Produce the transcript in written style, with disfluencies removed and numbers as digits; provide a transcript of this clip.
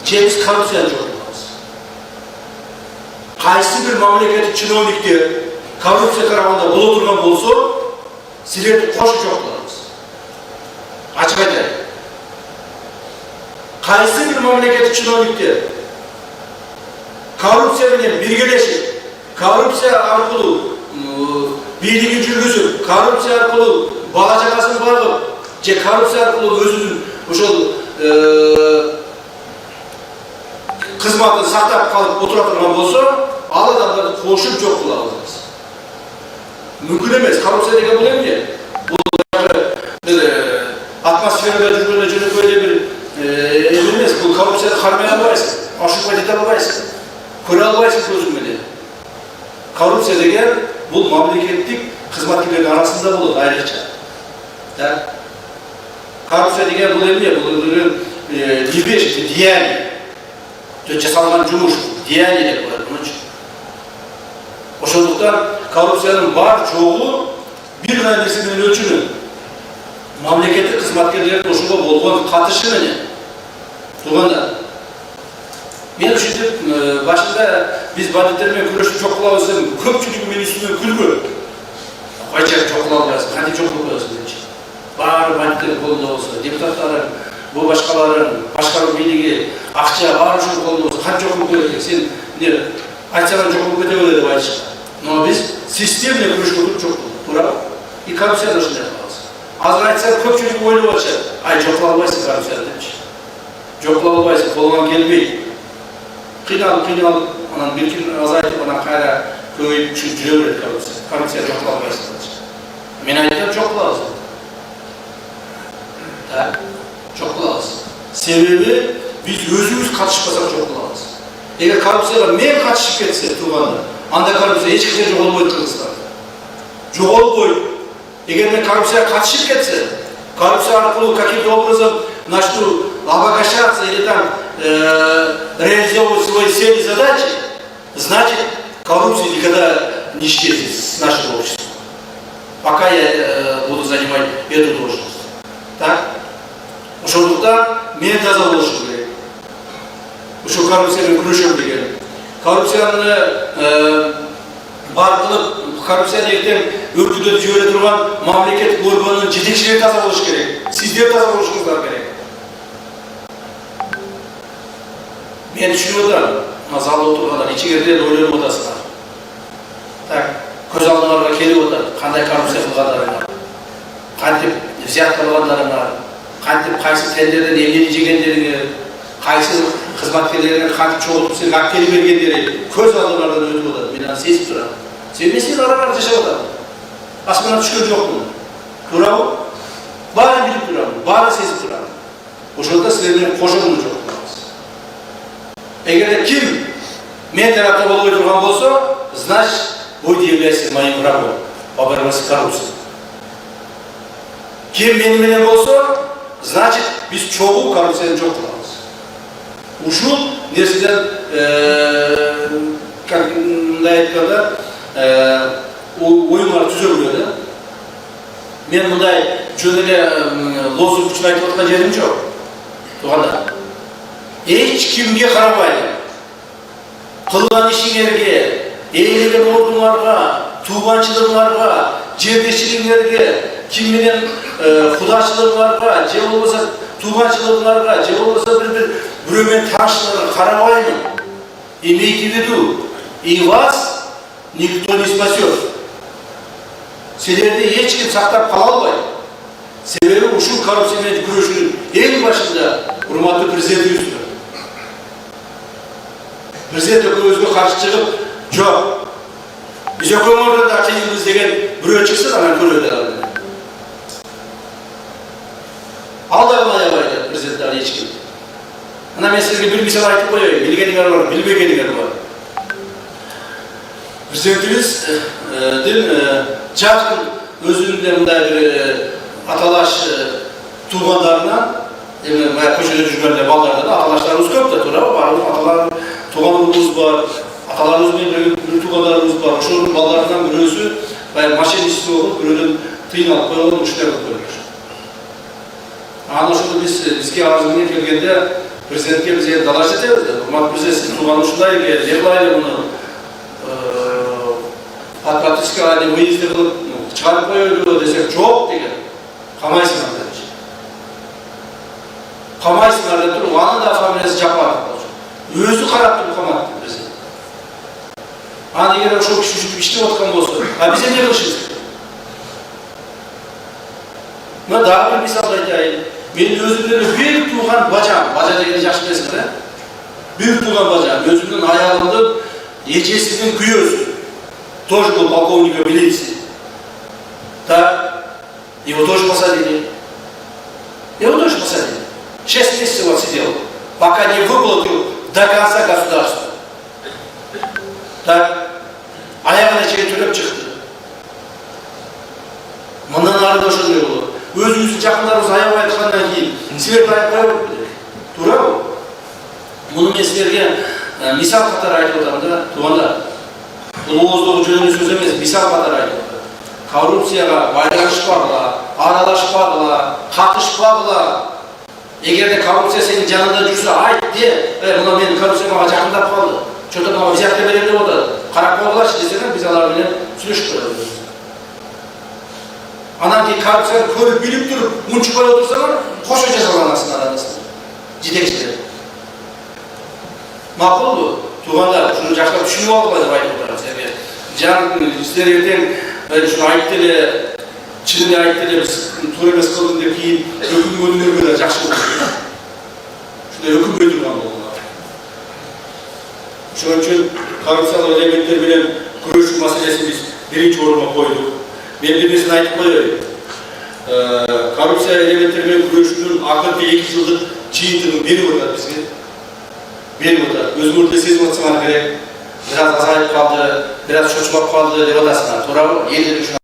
Ceviz korrupsiya жоғалмыз. Qaysi bir mamlaketi чиновниктер korrupsiya tarafında бола тұрған болса, силерді қошы жоғалмыз. Açık айтайын. Qaysi bir mamlaketi чиновниктер korrupsiya bilen birgeleşip, korrupsiya arqылы билігін жүргізіп, korrupsiya arqылы бала жағасын бағып, же korrupsiya arqылы өзінің ошол қызматын сақтап қалып отыра тұрған болса, ал адамдарды қошып жоқ қыла аламыз. Мүмкін емес. Korrupsiya деген бұл емне? Бұл атмосферада жүргенде жүріп бір емес. Бұл korrupsiyаны қармай албайсың, ашып кете албайсың, көре албайсың көзіңмен. Korrupsiya деген бұл мемлекеттік қызметкерлердің арасында болады айрықша. Korrupsiya деген бұл емне? Бұл деяние. Жасалған жұмыс, деяние деп болады бұның үшін. Ошондуктан korrupsiyanın бар жоғы bir нәрсемен өлчүнү. Мамлекеттик кызматкерлердин ошого болгон катышы менен. Туганда мен ушинтип башында биз бандиттер менен күрөшүп жок кылабыз десем, көпчүлүгү менин үстүмө күлгөн. Кайча жок кыла албайсың, кантип жок кыла албайсың депчи. Баары бандиттердин колунда болсо, депутаттары bu başkaların, başkaların bilgi, akça, var uşun kolumuz, kaç çok mutlu edecek, sen ne, açsadan çok mutlu edecek de açık. Ama biz sistemle görüş kurup çok duralım. Korrupsiya da şunday yapalım. Azın açsan köp çocuk oyunu olacak. Ay çok almayısın korrupsiya demiş. Çok almayısın, koluna gelmeyin. Kıynalıp, onun bir gün azaytıp, ona kayra köyüp, şu cürev et korrupsiya. Korrupsiya çok almayısın. Men ayetler çok lazım. Çok kılamız. Sebebi biz özümüz katışmasak çok kılamız. Eğer korrupsiyalar men katışıp ketse tuğanda, anda korrupsiya hiç kimse çok olmayı kılıslar. Çok olmayı. Eğer men korrupsiya katışıp ketse, korrupsiya arqылы каким-то образом начну обогащаться или там реализовывать свои цели и задачи, значит коррупция никогда не исчезнет с нашего общества. Пока я буду занимать эту должность. Так? Ошондуктан мен таза болушум керек. Ошо коррупцияны күрөшөм деген. Коррупцияны бар кылып, коррупцияны эртең өркүдөтүп жибере турган мамлекеттик органдын жетекчилери таза болуш керек. Сиздер таза болушуңуздар керек. Мен түшүнүп атам, залда отургандар ичигерден ойлонуп атасыңар. Так, көз алдыңарга келип атат, кандай коррупция кылгандарыңар, кантип взятка алгандарыңар, кантип кайсы тендерден эмнени жегендериңер, кайсы кызматкерлерге кантип чогултуп силерге алып келип бергендери көз алдыңардан өтүп атат. Мен аны сезип турам. Мен сен араларда жашап атам. Асмандан түшкөн жокмун. Туурабы? Баарын билип турам, баарын сезип турам. Ошондо силер менен кошомун жок. Эгерде ким мен тарапта болбой турган болсо, значит, вы являетесь моим врагом по борьбе с коррупцией. Ким мен менен болсо, значит, биз чогуу коррупцияны жок кылабыз. Ушул нерседен, как мындай айтканда, оюңар түзө билет, да? Мен мындай жөн эле лозунг үчүн айтып аткан жерим жок. Туганда эч кимге карабай, кылган ишиңерге, ээлеген ордуңарга, тууганчылыгыңарга, жердешилиңерге, ким менен кудачылыгыңарга, же болбосо тууганчылыгыңарга, же болбосо бирөө менен таанышыңарга карабаймын. Имейте в виду, и вас никто не спасет. Силерди эч ким сактап кала албайт. Себеби ушул коррупция менен күрөшүүнүн эң башында урматтуу президентибиз. Президент өзгө каршы чыгып, жок. Биз өкмөттөрдөн да кыйынбыз деген бирөө чыксын, анан көрөт алат. Алдагы аябайды президенттер эч ким. Ана мен сизге бир мисал айтып коеюн, билгениңер бар, билбегениңер бар. Президентибиздин жакын өзүнүн мындай бир аталаш туугандарынан, баягы көчөдө жүргөндө балдардан аталаштарыбыз көп да, туурабы? Баардык аталар туугандарыбыз бар, аталарыбыз менен бир туугандарыбыз бар. Ошонун балдарынан бирөөсү баягы мошенничество болуп, бирөөдөн тыйын алып койгон ушундай болуп көрүнөт. Анан ошондо бизге арыз менен келгенде Президентке біз енді талаш етеміз де, Құрмат президент, сіз туған ушундай экен, не кылайлы муну патриотический выезд кылып чыгарып коелу десек, жок деген. Камайсыңар депчи. Камайсыңар деп туруп, анын да фамилиясы Жапаров болчу. Өзү карап туруп каматты президент. Аны эгер ошол киши үчүн иштеп аткан болсо, а биз эмне кылышыбыз керек? Мына дагы бир мисал айтайын. Менин өзүмдөн бир тууган бажам, бажа дегенди жакшы билесиңер, э? Бир тууган бажам, өзүмдүн аялымдын эжесинин күйөөсү. Тоже был полковником милиции. Да, его тоже посадили. Его тоже посадили. 6 месяцев он сидел, пока не выплатил до конца государства. Так, аяғына чейин төлөп чыкты. Мындан ары да ошондой болот. Өзүбүздүн жакындарыбыз аябай айткандан кийин силерди айтпай коюп берет. Туурабы? Муну мен силерге мисал катары айтып атам да, туугандар. Бул ооздогу жөнүндө сөз эмес, мисал катары айтып атам. Коррупцияга байланышпагыла, аралашпагыла, катышпагыла. Эгерде коррупция сенин жанында жүрсө, айт де, мына мен коррупция мага жакындап калды. Что-то мага взятка берем деп атат. Карап койгулачы десеңер, биз алар менен сүйлөшүп коебуз. Анан кийин коррупцияны көрүп билип туруп, унчукпай отурсаңар, кошо жазаланасың арасында. Жетекчилер. Макулбу? Туугандар, ушуну жакшылап түшүнүп алгыла деп айтып атам силерге. Жан силер эртең ушуну айтып эле, чын эле айтып эле биз туура эмес кылдым деп кийин өкүнгөнүңөргө да жакшы болот. Ушундай өкүнбөй турган болгула. Ошон үчүн коррупциялык элементтер менен күрөшүү маселесин биз биринчи орунга койдук. Мен бир нерсени айтып коеюн. Коррупция элементтери менен күрөшүүнүн акыркы 2 жылдык жыйынтыгын берип атат бизге. Берип атат. Өзүңөр сезип атсаңар керек. Biraz azayıp kaldı, biraz çoçmak kaldı деп атасыңар. Туурабы? Эл үчүн